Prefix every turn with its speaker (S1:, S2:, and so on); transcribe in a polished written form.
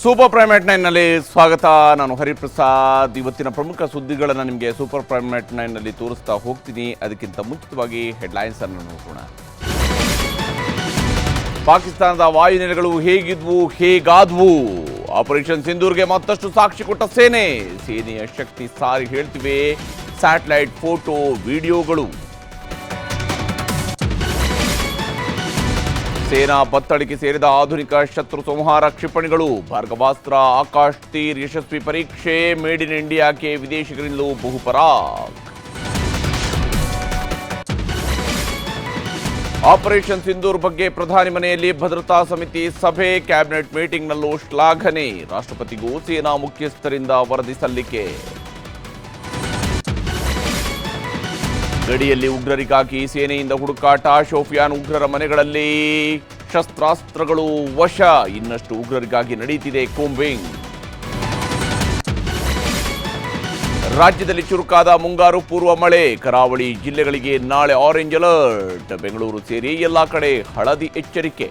S1: Super prime net 9 ನಲ್ಲಿ ಸ್ವಾಗತ. ನಾನು ಹರಿಪ್ರಸಾದ್. ಇವತ್ತಿನ ಪ್ರಮುಖ ಸುದ್ದಿಗಳನ್ನು ನಿಮಗೆ ಸೂಪರ್ ಪ್ರೈಮ್ ನೆಟ್ 9 ನಲ್ಲಿ ತೋರಿಸ್ತಾ ಹೋಗ್ತೀನಿ. ಅದಕ್ಕಿಂತ ಮುಂಚಿತವಾಗಿ ಹೆಡ್ಲೈನ್ಸ್ ಅನ್ನು ನೋಡೋಣ. ಪಾಕಿಸ್ತಾನದ ವಾಯುನೆಲೆಗಳು ಹೇಗಿದ್ವು, ಹೇಗಾದ್ವು? ಆಪರೇಷನ್ ಸಿಂಧೂರ್ಗೆ ಮತ್ತಷ್ಟು ಸಾಕ್ಷಿ ಕೊಟ್ಟ ಸೇನೆಯ ಶಕ್ತಿ ಸಾರಿ ಹೇಳ್ತಿವೆ ಸ್ಯಾಟಲೈಟ್ ಫೋಟೋ ವಿಡಿಯೋಗಳು. ಸೇನಾ ಬತ್ತಳಿಕೆ ಸೇರಿದ ಆಧುನಿಕ ಶತ್ರು ಸಂಹಾರ ಕ್ಷಿಪಣಿಗಳು. ಭಾರ್ಗವಾಸ್ತ್ರ, ಆಕಾಶ್ ತೀರ್ ಯಶಸ್ವಿ ಪರೀಕ್ಷೆ. ಮೇಡ್ ಇನ್ ಇಂಡಿಯಾಕ್ಕೆ ವಿದೇಶಿಗರಿಂದಲೂ ಬಹುಪರಾಕ್. ಆಪರೇಷನ್ ಸಿಂಧೂರ್ ಬಗ್ಗೆ ಪ್ರಧಾನಿ ಮನೆಯಲ್ಲಿ ಭದ್ರತಾ ಸಮಿತಿ ಸಭೆ. ಕ್ಯಾಬಿನೆಟ್ ಮೀಟಿಂಗ್ನಲ್ಲೂ ಶ್ಲಾಘನೆ. ರಾಷ್ಟ್ರಪತಿಗೂ ಸೇನಾ ಮುಖ್ಯಸ್ಥರಿಂದ ವರದಿ ಸಲ್ಲಿಕೆ. ಗಡಿಯಲ್ಲಿ ಉಗ್ರರಿಗಾಗಿ ಸೇನೆಯಿಂದ ಹುಡುಕಾಟ. ಶೋಫಿಯಾನ್ ಉಗ್ರರ ಮನೆಗಳಲ್ಲಿ ಶಸ್ತ್ರಾಸ್ತ್ರಗಳು ವಶ. ಇನ್ನಷ್ಟು ಉಗ್ರರಿಗಾಗಿ ನಡೆಯುತ್ತಿದೆ ಕೂಂಬಿಂಗ್. ರಾಜ್ಯದಲ್ಲಿ ಚುರುಕಾದ ಮುಂಗಾರು ಪೂರ್ವ ಮಳೆ. ಕರಾವಳಿ ಜಿಲ್ಲೆಗಳಿಗೆ ನಾಳೆ ಆರೆಂಜ್ ಅಲರ್ಟ್. ಬೆಂಗಳೂರು ಸೇರಿ ಎಲ್ಲಾ ಕಡೆ ಹಳದಿ ಎಚ್ಚರಿಕೆ.